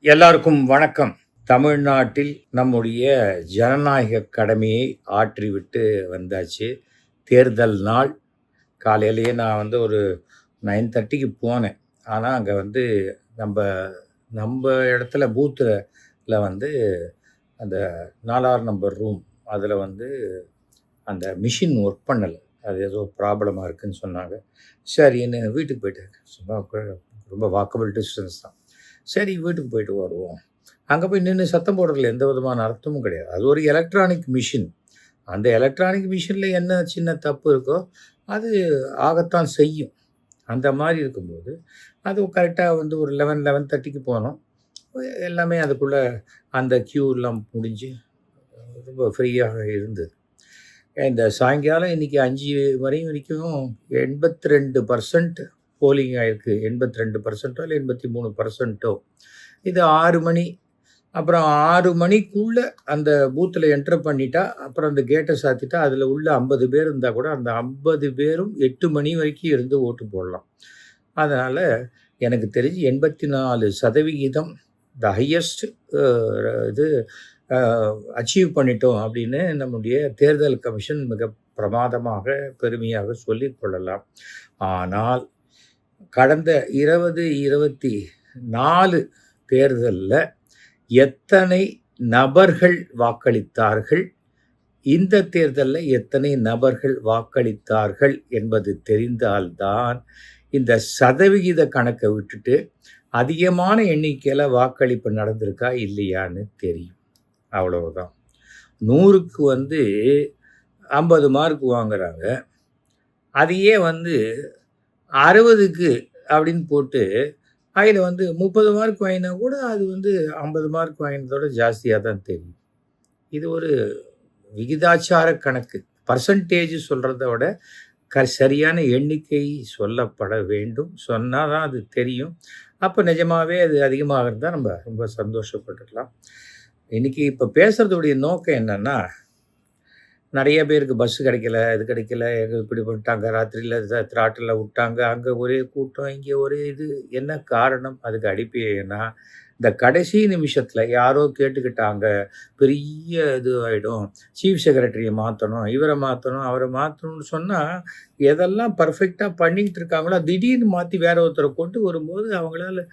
எல்லாருக்கும் வணக்கம். தமிழ்நாட்டில் நம்முடைய ஜனநாயக கடமையை ஆற்றிவிட்டு வந்தாச்சு. தேர்தல் நாள் காலையிலேயே நான் ஒரு 9:30க்கு போனேன். ஆனால் அங்கே நம்ம நம்ம இடத்துல பூத்தில் அந்த 4 நம்பர் ரூம் அதில் அந்த மிஷின் ஒர்க் பண்ணலை. அது ஏதோ ப்ராப்ளமாக இருக்குதுன்னு சொன்னாங்க. சரின்னு வீட்டுக்கு போயிட்டேன். சும்மா ரொம்ப வாக்கபிள் டிஸ்டன்ஸ் தான். சரி வீட்டுக்கு போயிட்டு வருவோம். அங்கே போய் நின்று சத்தம் போடுறதுல எந்த விதமான அர்த்தமும் கிடையாது. அது ஒரு எலக்ட்ரானிக் மிஷின். அந்த எலக்ட்ரானிக் மிஷினில் என்ன சின்ன தப்பு இருக்கோ அது ஆகத்தான் செய்யும். அந்த மாதிரி இருக்கும்போது அது கரெக்டாக ஒரு 11:30க்கு போனோம். எல்லாமே அதுக்குள்ளே அந்த க்யூலாம் முடிஞ்சு ரொம்ப ஃப்ரீயாக இருந்தது. இந்த சாயங்காலம் இன்றைக்கி 5 மணி வரைக்கும் 82% போலிங் ஆகிருக்கு. 82% இல்லை 83%. இது 6 மணி. அப்புறம் 6 மணிக்குள்ளே அந்த பூத்தில் என்ட்ரு பண்ணிட்டா அப்புறம் அந்த கேட்டை சாத்திட்டா அதில் உள்ள 50 பேர் இருந்தால் கூட அந்த 50 பேரும் 8 மணி வரைக்கும் இருந்து ஓட்டு போடலாம். அதனால் எனக்கு தெரிஞ்சு 84% த ஹையஸ்ட் இது அச்சீவ் பண்ணிட்டோம் அப்படின்னு நம்முடைய தேர்தல் கமிஷன் மிக பிரமாதமாக பெருமையாக சொல்லிக்கொள்ளலாம். ஆனால் கடந்த 2024 தேர்தலில் எத்தனை நபர்கள் வாக்களித்தார்கள், இந்த தேர்தலில் எத்தனை நபர்கள் வாக்களித்தார்கள் என்பது தெரிந்தால்தான் இந்த சதவிகித கணக்கை விட்டுட்டு அதிகமான எண்ணிக்கையில் வாக்களிப்பு நடந்திருக்கா இல்லையான்னு தெரியும். அவ்வளவுதான். 100க்கு 50 மார்க் வாங்குறாங்க. அதையே 60க்கு அப்படின்னு போட்டு அதில் 30 மார்க் வாங்கினா கூட அது 50 மார்க் வாங்கினதோட ஜாஸ்தியாக தான் தெரியும். இது ஒரு விகிதாச்சார கணக்கு. பர்சன்டேஜ் சொல்கிறத விட சரியான எண்ணிக்கை சொல்லப்பட வேண்டும். சொன்னால் தான் அது தெரியும். அப்போ நிஜமாகவே அது அதிகமாக இருந்தால் நம்ம ரொம்ப சந்தோஷப்பட்டுக்கலாம். இன்றைக்கி இப்போ பேசுகிறதுடைய நோக்கம் என்னென்னா, நிறைய பேருக்கு பஸ்ஸு கிடைக்கல, இது கிடைக்கல, இப்படி பண்ணிட்டாங்க, ராத்திரியில் திராட்டில் விட்டாங்க, அங்கே ஒரே கூட்டம், இங்கே ஒரே இது. என்ன காரணம்? அதுக்கு அடிப்படைனா இந்த கடைசி நிமிஷத்தில் யாரோ கேட்டுக்கிட்டாங்க, பெரிய இது ஆகிடும், சீஃப் செக்ரட்டரியை மாற்றணும், இவரை மாற்றணும், அவரை மாற்றணும்னு சொன்னால் எதெல்லாம் பர்ஃபெக்டாக பண்ணிக்கிட்டு இருக்காங்களோ திடீர்னு மாற்றி வேற ஒருத்தரை கொண்டு வரும்போது அவங்களால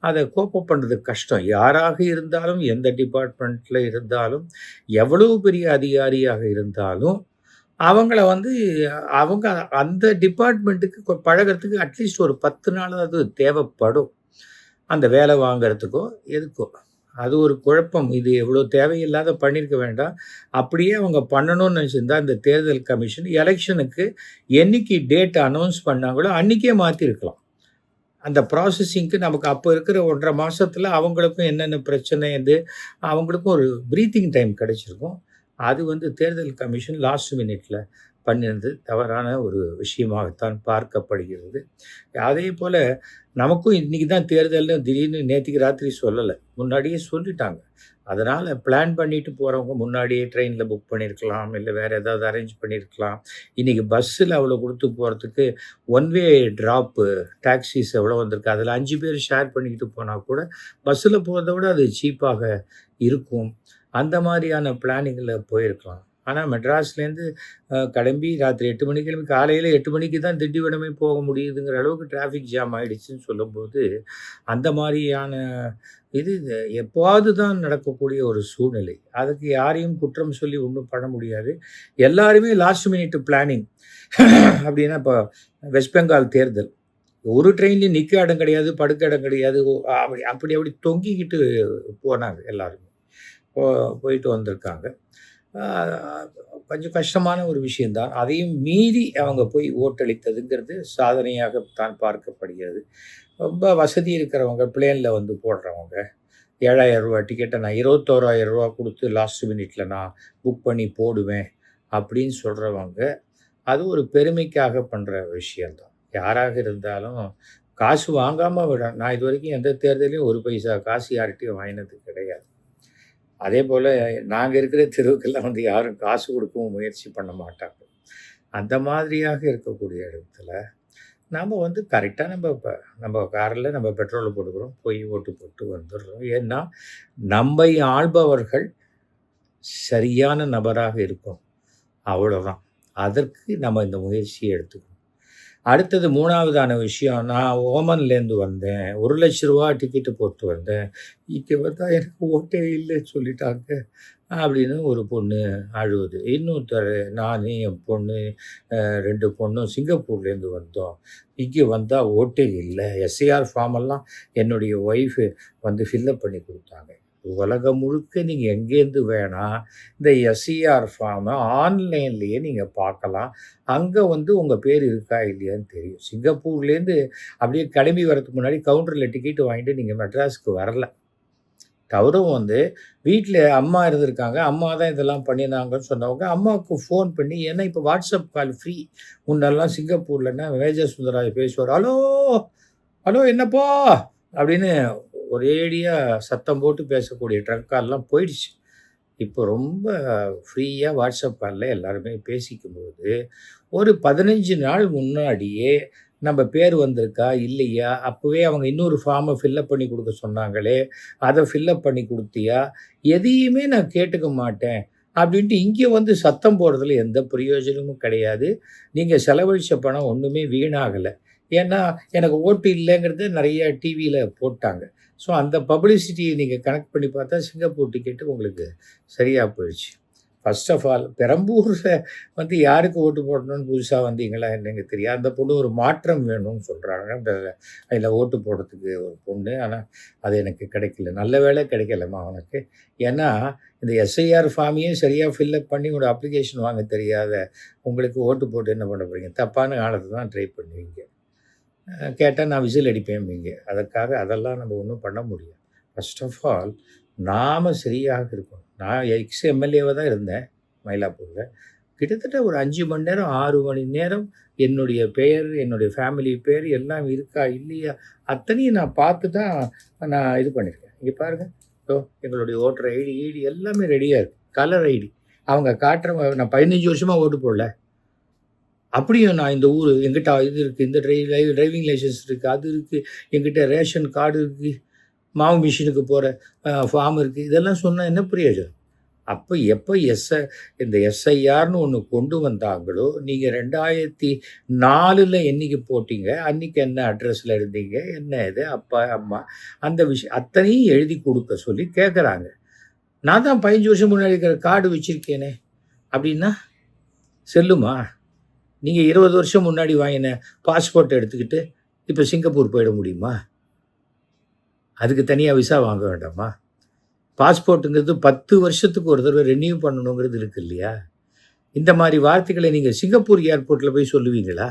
அதை கோப்பப் பண்ணுறது கஷ்டம். யாராக இருந்தாலும், எந்த டிபார்ட்மெண்ட்டில் இருந்தாலும், எவ்வளவு பெரிய அதிகாரியாக இருந்தாலும் அவங்கள அவங்க அந்த டிபார்ட்மெண்ட்டுக்கு பழகிறதுக்கு அட்லீஸ்ட் ஒரு 10 நாளாவது தேவைப்படும். அந்த வேலை வாங்கிறதுக்கோ எதுக்கோ. அது ஒரு குழப்பம். இது எவ்வளோ தேவையில்லாத பண்ணியிருக்க வேண்டாம். அப்படியே அவங்க பண்ணணும்னு நினச்சிருந்தா இந்த தேர்தல் கமிஷன் எலெக்ஷனுக்கு என்னைக்கு டேட் அனௌன்ஸ் பண்ணாங்களோ அன்றைக்கே மாற்றிருக்கலாம். அந்த ப்ராசஸிங்க்கு நமக்கு அப்போ இருக்கிற 1.5 மாதத்தில் அவங்களுக்கும் என்னென்ன பிரச்சனை அவங்களுக்கும் ஒரு ப்ரீத்திங் டைம் கிடைச்சிருக்கும். அது தேர்தல் கமிஷன் லாஸ்ட் மினிட்ல பண்ணினது தவறான ஒரு விஷயமாகத்தான் பார்க்கப்படுகிறது. அதே போல் நமக்கும் இன்றைக்கி தான் தேர்தல்னு திடீர்னு நேற்றுக்கு ராத்திரி சொல்லலை, முன்னாடியே சொல்லிட்டாங்க. அதனால் பிளான் பண்ணிட்டு போகிறவங்க முன்னாடியே ட்ரெயினில் புக் பண்ணியிருக்கலாம், இல்லை வேறு ஏதாவது அரேஞ்ச் பண்ணியிருக்கலாம். இன்றைக்கி பஸ்ஸில் அவ்வளோ கொடுத்து போகிறதுக்கு ஒன் வே ட்ராப்பு டாக்ஸிஸ் எவ்வளோ வந்திருக்கு, அதில் 5 பேர் ஷேர் பண்ணிக்கிட்டு போனால் கூட பஸ்ஸில் போகிறத விட அது சீப்பாக இருக்கும். அந்த மாதிரியான பிளானிங்கில் போயிருக்கலாம். ஆனால் மெட்ராஸ்லேருந்து கிளம்பி ராத்திரி 8 மணிக்கு கிளம்பி காலையில் 8 மணிக்கு தான் திண்டிவனமே போக முடியுதுங்கிற அளவுக்கு டிராஃபிக் ஜாம் ஆகிடுச்சின்னு சொல்லும்போது அந்த மாதிரியான இது எப்போது தான் நடக்கக்கூடிய ஒரு சூழ்நிலை. அதுக்கு யாரையும் குற்றம் சொல்லி ஒன்றும் பண்ண முடியாது. எல்லாருமே லாஸ்ட் மினிட் பிளானிங். அப்படின்னா இப்போ வெஸ்ட் பெங்கால் தேர்தல் ஒரு ட்ரெயின்லேயும் நிற்க இடம் கிடையாது, படுக்க இடம் கிடையாது. அப்படி தொங்கிக்கிட்டு போனாங்க எல்லாருமே. போயிட்டு வந்திருக்காங்க. கொஞ்சம் கஷ்டமான ஒரு விஷயந்தான். அதையும் மீறி அவங்க போய் ஓட்டளித்ததுங்கிறது சாதனையாகத்தான் பார்க்கப்படுகிறது. ரொம்ப வசதி இருக்கிறவங்க பிளேனில் போடுறவங்க 7,000 ரூபா டிக்கெட்டை நான் 21,000 ரூபா கொடுத்து லாஸ்ட் மினிட்ல நான் புக் பண்ணி போடுவேன் அப்படின்னு சொல்கிறவங்க அது ஒரு பெருமைக்காக பண்ணுற விஷயந்தான். யாராக இருந்தாலும் காசு வாங்காமல் விட நான் இது வரைக்கும் எந்த தேர்தலையும் 1 பைசா காசு யார்கிட்டையும் வாங்கினது கிடையாது. அதே போல் நாங்கள் இருக்கிற தெருவுக்கெல்லாம் யாரும் காசு கொடுக்கவும் முயற்சி பண்ண மாட்டாங்க. அந்த மாதிரியாக இருக்கக்கூடிய இடத்துல நாம வந்து கரெக்ட்டா நம்ம கார்ல நம்ம பெட்ரோல போட்டுக்கிறோம். போய் ஓட்டு போட்டு வந்துடுறோம். ஏன்னா, நம்மை ஆள்பவர்கள் சரியான நபராக இருக்கணும். அவ்வளோதான். அதற்கு நம்ம இந்த முயற்சிய எடுத்துக்கணும். அடுத்தது 3வதான விஷயம், நான் ஓமன்லேருந்து வந்தேன். ரூ. 1,00,000 டிக்கெட்டு போட்டு வந்தேன். இங்க வந்தா எனக்கு ஓட்டே இல்லன்னு சொல்லிட்டாங்க. அப்படின்னு ஒரு பொண்ணு அழுவுது. இன்னொருத்தரு, நானு, என் பொண்ணு 2 பொண்ணும் சிங்கப்பூர்லேருந்து வந்தோம். இங்க வந்தா ஓட்டே இல்ல. எஸ்ஐஆர் ஃபார்ம் எல்லாம் என்னுடைய ஒய்ஃபு வந்து ஃபில்லப் பண்ணி குடுத்தாங்க. உலகம் முழுக்க நீங்க எங்கேருந்து வேணா இந்த எஸ்ஐஆர் ஃபார்ம ஆன்லைன்லேயே நீங்க பார்க்கலாம். அங்க வந்து உங்க பேர் இருக்கா இல்லையான்னு தெரியும். சிங்கப்பூர்லேருந்து அப்படியே கிளம்பி வரதுக்கு முன்னாடி கவுண்டர்ல டிக்கெட் வாங்கிட்டு நீங்க மெட்ராஸ்க்கு வரல. அவரும் வந்து வீட்ல அம்மா இருந்திருக்காங்க. அம்மா தான் இதெல்லாம் பண்ணினாங்கன்னு சொன்னவங்க, அம்மாவுக்கு ஃபோன் பண்ணி, ஏன்னா இப்ப வாட்ஸ்அப் கால் ஃப்ரீ. முன்னெல்லாம் சிங்கப்பூர்லன்னா மேஜர் சுந்தரராஜ் பேசுவாரு. "ஹலோ, ஹலோ என்னப்பா?" அப்படின்னு ஒரேடியா சத்தம் போட்டு பேசக்கூடிய ட்ரங்க் கால்லாம் போயிடுச்சு. இப்போ ரொம்ப ஃப்ரீயா வாட்ஸ்அப் கால்ல எல்லாருமே பேசிக்கும்போது, ஒரு 15 நாள் முன்னாடியே நம்ம பேர் வந்திருக்கா? இல்லையா? அப்பவே அவங்க இன்னொரு ஃபார்ம ஃபில்லப் பண்ணி குடுக்க சொன்னாங்களே, அத ஃபில்லப் பண்ணி குடுத்தியா? எதையுமே நான் கேட்டுக்க மாட்டேன். அப்படின்ட்டு இங்க வந்து சத்தம் போடுறதுல எந்த பிரயோஜனமும் கிடையாது. நீங்க செலவழிச்ச பணம் ஒண்ணுமே வீணாகல. ஏன்னா, எனக்கு ஓட்டு இல்லங்கிறது நெறைய டிவில போட்டாங்க. ஸோ, அந்த பப்ளிசிட்டிய நீங்க கனெக்ட் பண்ணி பார்த்தா, சிங்கப்பூர் டிக்கெட்டு உங்களுக்கு சரியா போயிடுச்சு. ஃபர்ஸ்ட் ஆஃப் ஆல் பெரம்பூர்ல வந்து யாருக்கு ஓட்டு போடணும்னு புதுசா வந்தீங்களா என்னங்க தெரியாது. அந்த பொண்ணு ஒரு மாற்றம் வேணும்னு சொல்றாங்க. அதில ஓட்டு போடுறதுக்கு ஒரு பொண்ணு. ஆனா, அது எனக்கு கிடைக்கல. நல்ல வேளை கிடைக்கலம்மா உனக்கு. ஏன்னா, இந்த எஸ்ஐஆர் ஃபார்மையே சரியா ஃபில்லப் பண்ணி ஒரு அப்ளிகேஷன் வாங்க தெரியாத உங்களுக்கு ஓட்டு போட்டு என்ன பண்ண போறீங்க? தப்பான ஆளத்த தான் ட்ரை பண்ணுவீங்க. கேட்டா நான் விசில் அடிப்பேன்பீங்க. அதெல்லாம் நம்ம ஒண்ணும் பண்ண முடியாது. ஃபர்ஸ்ட் ஆஃப் ஆல் நாம சரியாக இருக்கணும். நான் எக்ஸ் எம்எல்ஏவா தான் இருந்தேன் மயிலாப்பூர்ல. கிட்டத்தட்ட ஒரு 5 மணி நேரம், 6 மணி நேரம் என்னுடைய பெயர், என்னுடைய ஃபேமிலி பேர் எல்லாம் இருக்கா? இல்லையா? அத்தனையும் நான் பார்த்து தான் நான் இது பண்ணியிருக்கேன். இங்க பாருங்க. இதோ எங்களுடைய ஓட்டர் ஐடி, எல்லாமே ரெடியா இருக்கு. Colour ID. அவங்க காட்டுற நான் 15 வருஷமா ஓட்டு போடல. அப்படியும் நான் இந்த ஊரு என்கிட்ட இது இருக்கு. இந்த டிரைவிங் லைசென்ஸ் இருக்கு. அது இருக்கு. என்கிட்ட ரேஷன் கார்டு இருக்கு. மாவு மிஷினுக்கு போற ஃபார்ம் இருக்கு. இதெல்லாம் சொன்னா என்ன பிரயோஜனம்? அப்ப எப்ப இந்த எஸ்ஐஆர்ன்னு ஒண்ணு கொண்டு வந்தாங்களோ, நீங்க 2004ல என்னைக்கு போட்டீங்க? அன்னைக்கு என்ன அட்ரஸ்ல இருந்தீங்க? என்ன இது? அப்பா, அம்மா அந்த விஷயம் அத்தனையும் எழுதி குடுக்க சொல்லி கேட்கறாங்க. நான் தான் 15 வருஷம் முன்னாடி இருக்கிற கார்டு வச்சிருக்கேனே! அப்படின்னா செல்லுமா? நீங்க 20 வருஷம் முன்னாடி வாங்கின பாஸ்போர்ட் எடுத்துக்கிட்டு, இப்ப சிங்கப்பூர் போயிட முடியுமா? அதுக்கு தனியா விசா வாங்க வேண்டாமா? பாஸ்போர்ட்ங்கிறது 10 வருஷத்துக்கு ஒரு தடவ ரெனியூ பண்ணணுங்கிறது இருக்கு இல்லையா? இந்த மாரி வார்த்தைகள நீங்க சிங்கப்பூர் ஏர்போர்ட்ல போய் சொல்லுவீங்களா?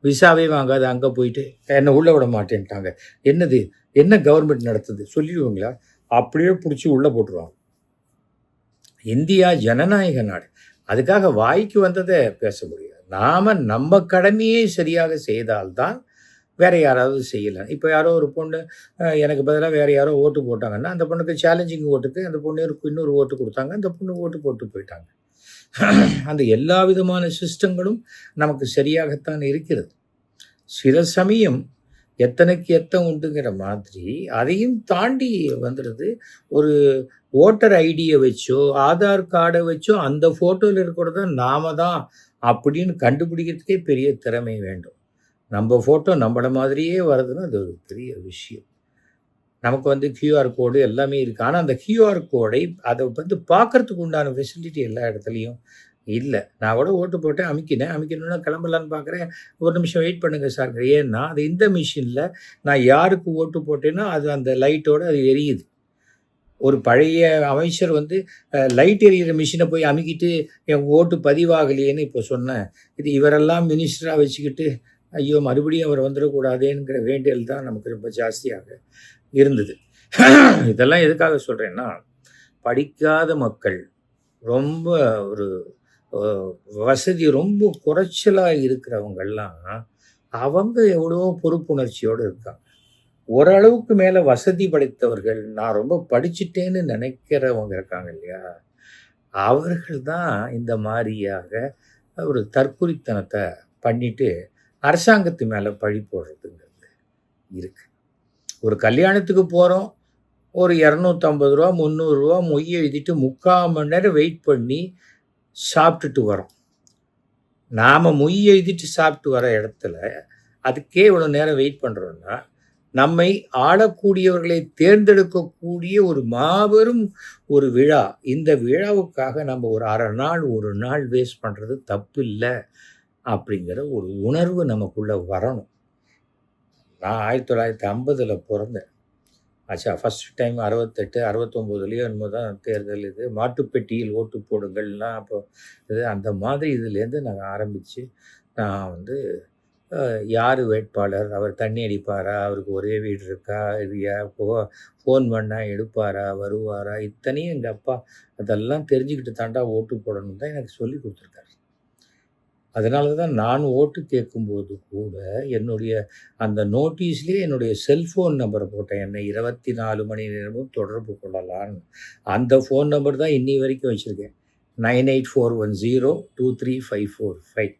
விசாவே வாங்காத அங்க போயிட்டு, என்ன உள்ள விட மாட்டேன்ட்டாங்க. என்னது? என்ன கவர்ன்மெண்ட் நடத்துது? சொல்லிடுவீங்களா? அப்படியே புடிச்சு உள்ள போட்டுருவாங்க. இந்தியா ஜனநாயக நாடு. அதுக்காக வாய்க்கு வந்தத பேச முடியாது. நாம நம்ம கடமையை சரியாக செய்தால் தான் வேற யாராவது செய்யலாம். இப்ப யாரோ ஒரு பொண்ணு எனக்கு பதிலா வேற யாரோ ஓட்டு போட்டாங்கன்னா, அந்த பொண்ணுக்கு சேலஞ்சிங் ஓட்டுக்கு அந்த பொண்ணு இன்னொரு ஓட்டு குடுத்தாங்க. அந்த பொண்ணு ஓட்டு போட்டு போயிட்டாங்க. அந்த எல்லா விதமான சிஸ்டங்களும் நமக்கு சரியாகத்தான் இருக்கிறது. சில சமயம் எத்தனைக்கு எத்தன் உண்டுங்கிற மாதிரி அதையும் தாண்டி வந்துடுது. ஒரு ஓட்டர் ஐடிய வச்சோ, ஆதார் கார்ட வச்சோ அந்த ஃபோட்டோல இருக்கிறது நாம தான் அப்படின்னு கண்டுபிடிக்கிறதுக்கே பெரிய திறமை வேண்டும். நம்ம ஃபோட்டோ நம்மள மாதிரியே வருதுன்னா, அது ஒரு பெரிய விஷயம். நமக்கு வந்து கியூஆர் கோடு எல்லாமே இருக்கு. ஆனா, அந்த கியூஆர் கோடை அத வந்து பார்க்கறதுக்கு உண்டான ஃபெசிலிட்டி எல்லா இடத்துலயும் இல்ல. நான் கூட ஓட்டு போட்டேன், அமுக்கினேன். அமுக்கினோனே கிளம்பலான்னு பார்க்குறேன். 1 நிமிஷம் வெயிட் பண்ணுங்க சார். ஏன்னா, அது இந்த மிஷின்ல நான் யாருக்கு ஓட்டு போட்டேனோ, அது அந்த லைட்டோட அது எரியுது. ஒரு பழைய அமைச்சர் வந்து லைட் எரியிற மிஷின போய் அமுக்கிட்டு, என் ஓட்டு பதிவாகலையேன்னு இப்போ சொன்னேன். இது இவரெல்லாம் மினிஸ்டரா வச்சுக்கிட்டு, ஐயோ! மறுபடியும் அவர் வந்துடக்கூடாதேங்கிற வேண்டியல் தான் நமக்கு ரொம்ப ஜாஸ்தியாக இருந்தது. இதெல்லாம் எதுக்காக சொல்றேன்னா, படிக்காத மக்கள், ரொம்ப ஒரு வசதி ரொம்ப குறைச்சலா இருக்கிறவங்கலாம், அவங்க எவ்வளவோ பொறுப்புணர்ச்சியோட இருக்காங்க. ஓரளவுக்கு மேல வசதி படைத்தவர்கள், நான் ரொம்ப படிச்சுட்டேன்னு நினைக்கிறவங்க இருக்காங்க இல்லையா? அவர்கள் தான் இந்த மாரியாக ஒரு தற்குறித்தனத்த பண்ணிட்டு, அரசாங்கத்து மேலே பழி போடுறதுங்கிறது இருக்கு. ஒரு கல்யாணத்துக்கு போகிறோம், ஒரு ரூ. 250 ரூ. 300 மொய் எழுதிட்டு 3/4 மணி நேரம் வெயிட் பண்ணி சாப்பிட்டுட்டு வரோம். நாம் மொய் எழுதிட்டு சாப்பிட்டு வர இடத்துல அதுக்கே இவ்வளோ நேரம் வெயிட் பண்ணுறோன்னா, நம்மை ஆளக்கூடியவர்களை தேர்ந்தெடுக்கக்கூடிய ஒரு மாபெரும் ஒரு விழா. இந்த விழாவுக்காக நம்ம ஒரு அரை நாள், ஒரு நாள் வேஸ்ட் பண்ணுறது தப்பு இல்லை அப்படிங்கிற ஒரு உணர்வு நமக்குள்ளே வரணும். நான் 1950 பிறந்தேன். ஆச்சா, ஃபஸ்ட் டைம் 68, 69 என்னமோ தான் தேர்தல். இது மாட்டுப்பெட்டியில் ஓட்டு போடுங்கள்லாம் அப்போ இது அந்த மாதிரி இதுலேருந்து நாங்கள் ஆரம்பித்து நான் வந்து யார் வேட்பாளர், அவர் தண்ணி அடிப்பாரா, அவருக்கு ஒரே வீடு இருக்கா, இல்லையா, ஃபோன் பண்ணால் எடுப்பாரா, வருவாரா, இத்தனையும் எங்கள் அப்பா அதெல்லாம் தெரிஞ்சுக்கிட்டு தாண்டா ஓட்டு போடணும் தான் எனக்கு சொல்லி கொடுத்துருக்காரு. அதனால தான் நான் ஓட்டு கேட்கும்போது கூட என்னுடைய அந்த நோட்டீஸ்லேயே என்னுடைய செல்ஃபோன் நம்பரை போட்டேன். என்னை 24 மணி நேரமும் தொடர்பு கொள்ளலான்னு. அந்த ஃபோன் நம்பர் தான் இன்னி வரைக்கும் வச்சுருக்கேன். 9841023545.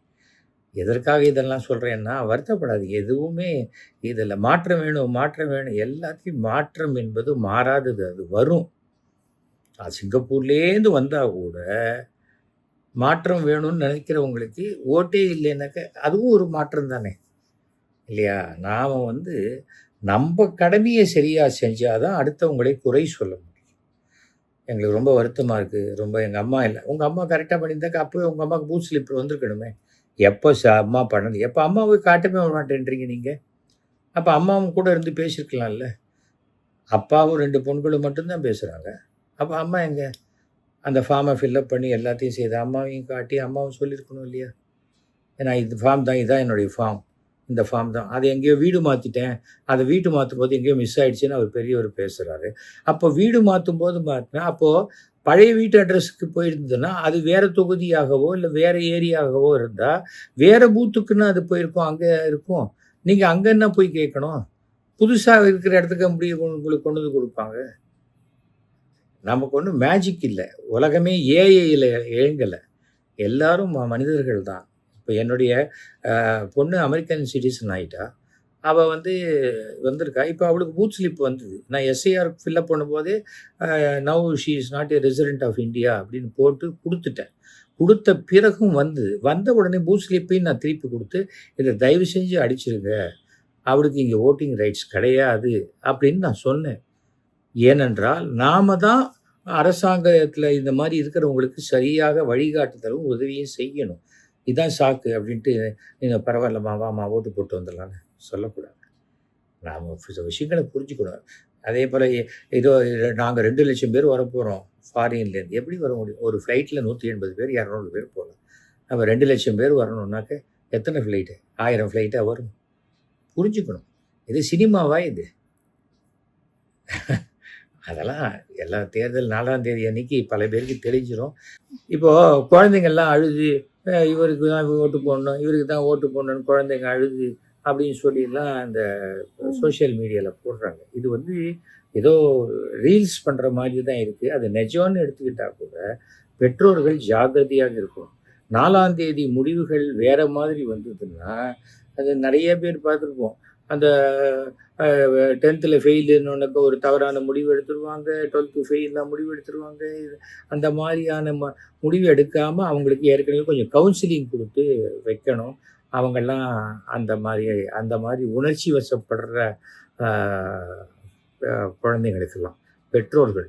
எதற்காக இதெல்லாம் சொல்கிறேன்னா, வருத்தப்படாதீங்க. எதுவுமே இதில் மாற்றம் வேணும், மாற்றம் வேணும். எல்லாத்தையும் மாற்றம் என்பது மாறாதது, அது வரும். சிங்கப்பூர்லேருந்து வந்தால் கூட மாற்றம் வேணும்னு நினைக்கிறவங்களுக்கு ஓட்டே இல்லைன்னாக்க அதுவும் ஒரு மாற்றம் தானே, இல்லையா? நாம் வந்து நம்ம கடமையை சரியாக செஞ்சால் தான் அடுத்தவங்களை குறை சொல்ல முடியும். எங்களுக்கு ரொம்ப வருத்தமாக இருக்குது. ரொம்ப எங்கள் அம்மா இல்லை, உங்கள் அம்மா கரெக்டாக பண்ணியிருந்தாக்கா அப்போவே உங்கள் அம்மாவுக்கு பூத் ஸ்லிப் வந்திருக்கணுமே. எப்போ அம்மா பண்ணது, எப்போ அம்மாவை காட்டவே மாட்டேன்றீங்க நீங்கள்? அப்போ அம்மாவும் கூட இருந்து பேசியிருக்கலாம்ல. அப்பாவும் 2 பொண்களும் மட்டும்தான் பேசுகிறாங்க. அப்போ அம்மா எங்கே? அந்த ஃபார்மை ஃபில்லப் பண்ணி எல்லாத்தையும் செய்து அம்மாவையும் காட்டி அம்மாவும் சொல்லியிருக்கணும் இல்லையா? ஏன்னா இது ஃபார்ம் தான், இதுதான் என்னுடைய ஃபார்ம், இந்த ஃபார்ம் தான். அதை எங்கேயோ வீடு மாற்றிட்டேன், அதை வீடு மாற்றும் போது எங்கேயோ மிஸ் ஆகிடுச்சின்னு அவர் பெரியவர் பேசுகிறாரு. அப்போ வீடு மாற்றும் போது மாற்றினா, அப்போது பழைய வீட்டு அட்ரஸுக்கு போயிருந்ததுன்னா அது வேறு தொகுதியாகவோ இல்லை வேறு ஏரியாகவோ இருந்தால் வேறு பூத்துக்குன்னு அது போயிருக்கோம், அங்கே இருக்கும். நீங்கள் அங்கே என்ன போய் கேட்கணும்? புதுசாக இருக்கிற இடத்துக்கு உங்களுக்கு கொண்டு வந்து கொடுப்பாங்க. நமக்கு ஒன்றும் மேஜிக் இல்லை. உலகமே ஏஐயில் இயங்கலை. எல்லாரும் மனிதர்கள் தான். இப்போ என்னுடைய பொண்ணு அமெரிக்கன் சிட்டிசன் ஆகிட்டா. அவள் வந்திருக்கா. இப்போ அவளுக்கு பூத் ஸ்லிப் வந்தது. நான் எஸ்ஐஆர் ஃபில்லப் பண்ணும்போதே now she is not a resident of India அப்படின்னு போட்டு கொடுத்துட்டேன். கொடுத்த பிறகும் வந்த உடனே பூத் ஸ்லிப்பையும் நான் திருப்பி கொடுத்து, இதை தயவு செஞ்சு அடிச்சிருங்க, அவளுக்கு இங்கே ஓட்டிங் ரைட்ஸ் கிடையாது அப்படின்னு நான் சொன்னேன். ஏனென்றால் நாம தான் அரசாங்கத்தில் இந்த மாதிரி இருக்கிறவங்களுக்கு சரியாக வழிகாட்டுதலும் உதவியும் செய்யணும். இதான் சாக்கு அப்படின்ட்டு நீங்கள் பரவாயில்லம்மா வாமா ஓட்டு போட்டு வந்துடலான்னு சொல்லக்கூடாது. நாம் சில விஷயங்களை புரிஞ்சுக்கணும். அதே போல் ஏதோ நாங்கள் 2 லட்சம் பேர் வரப்போகிறோம் ஃபாரின்லேருந்து. எப்படி வர முடியும்? ஒரு ஃப்ளைட்டில் 180 பேர் 200 பேர் போகலாம். நம்ம 2 லட்சம் பேர் வரணுன்னாக்க எத்தனை ஃப்ளைட்டு? 1000 ஃப்ளைட்டாக வரும். புரிஞ்சுக்கணும். இது சினிமாவா இது? அதெல்லாம் எல்லா தேர்தல் 4ஆம் தேதி அன்னைக்கு பல பேருக்கு தெரிஞ்சிடும். இப்போது குழந்தைங்கள்லாம் அழுது இவருக்கு தான் ஓட்டு போடணும், இவருக்கு தான் ஓட்டு போடணும்னு குழந்தைங்க அழுது அப்படின்னு சொல்லிலாம் அந்த சோஷியல் மீடியாவில் போடுறாங்க. இது ஏதோ ரீல்ஸ் பண்ணுற மாதிரி தான் இருக்குது. அது நிஜம்னு எடுத்துக்கிட்டால் கூட பெற்றோர்கள் ஜாக்கிரதையாக இருக்கணும். 4ஆம் தேதி முடிவுகள் வேறு மாதிரி வந்ததுன்னா அது நிறைய பேர் பார்த்துருப்போம். அந்த 10th ஃபெயிலுன்னு ஒரு தவறான முடிவு எடுத்துருவாங்க, 12th ஃபெயிலாக முடிவு எடுத்துருவாங்க. அந்த மாதிரியான முடிவு எடுக்காமல் அவங்களுக்கு ஏற்கனவே கொஞ்சம் கவுன்சிலிங் கொடுத்து வைக்கணும். அவங்கெல்லாம் அந்த மாதிரி உணர்ச்சி வசப்படுற குழந்தைங்களுக்கெல்லாம் பெற்றோர்கள்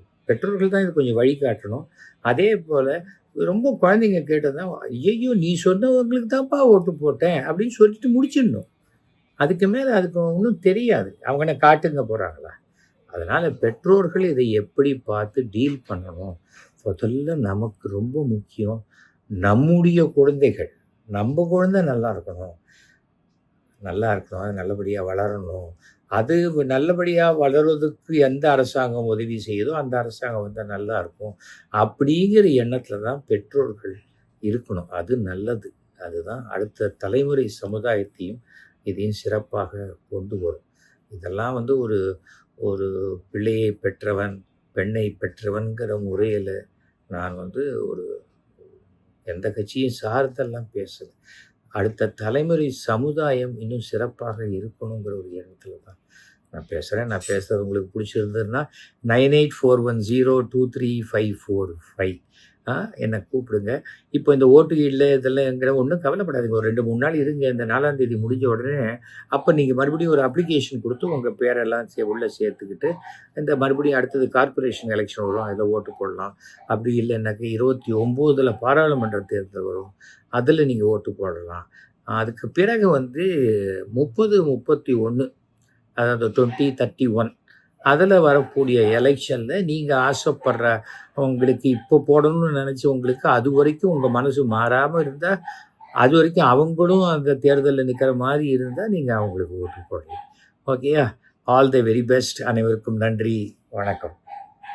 தான் இது கொஞ்சம் வழிகாட்டணும். அதே போல் ரொம்ப குழந்தைங்க கேட்டதான், ஐயோ நீ சொன்னவங்களுக்கு தான்ப்பா ஓட்டு போட்டேன் அப்படின்னு சொல்லிட்டு முடிச்சிடணும். அதுக்கு மேலே அதுக்கு ஒன்றும் தெரியாது. அவங்க காட்டுங்க போகிறாங்களா? அதனால் பெற்றோர்கள் இதை எப்படி பார்த்து டீல் பண்ணணும்? முதல்ல நமக்கு ரொம்ப முக்கியம் நம்முடைய குழந்தைகள். நம்ம குழந்தை நல்லா இருக்கணும், அது நல்லபடியாக வளரணும். அது நல்லபடியாக வளர்வதற்கு எந்த அரசாங்கம் உதவி செய்யுதோ அந்த அரசாங்கம் நல்லா இருக்கும் அப்படிங்கிற எண்ணத்தில் தான் பெற்றோர்கள் இருக்கணும். அது நல்லது. அதுதான் அடுத்த தலைமுறை சமுதாயத்தையும் இதையும் சிறப்பாக கொண்டு வரும். இதெல்லாம் ஒரு பிள்ளையை பெற்றவன், பெண்ணை பெற்றவன்கிற முறையில் நான் ஒரு எந்த கட்சியும் சார்ந்தெல்லாம் பேசலை. அடுத்த தலைமுறை சமுதாயம் இன்னும் சிறப்பாக இருக்கணுங்கிற ஒரு எண்ணத்துல தான் நான் பேசுறேன். நான் பேசுறது உங்களுக்கு பிடிச்சிருந்ததுன்னா 9841023545 என்ன கூப்பிடுங்க. இப்போ இந்த ஓட்டுகீடுல இதெல்லாம் என்கிற ஒண்ணும் கவலைப்படாதீங்க. ஒரு 2, 3 நாள் இருங்க. இந்த 4ஆம் தேதி முடிஞ்ச உடனே, அப்ப நீங்க மறுபடியும் ஒரு அப்ளிகேஷன் குடுத்து உங்க பேரெல்லாம் உள்ள சேர்த்துக்கிட்டு, இந்த மறுபடியும் அடுத்தது கார்ப்பரேஷன் எலக்ஷன் வரும். அதில ஓட்டு போடலாம். அப்படி இல்லைன்னாக்க 29ல பாராளுமன்ற தேர்தல் வரும். அதில நீங்க ஓட்டு போடலாம். அதுக்கு பிறகு வந்து 30, 31 அதாவது 2031 அதில வரக்கூடிய எலெக்ஷன்ல நீங்க ஆசைப்படுற உங்களுக்கு இப்போ போடணும்னு நினைச்சவங்களுக்கு அதுவரைக்கும் உங்க மனசு மாறாம இருந்தா, அதுவரைக்கும் அவங்களும் அந்த தேர்தல்ல நிக்கிற மாரி இருந்தா, நீங்க அவங்களுக்கு ஓட்டு போடலாம். ஓகேயா? All the very best. அனைவருக்கும் நன்றி. வணக்கம்.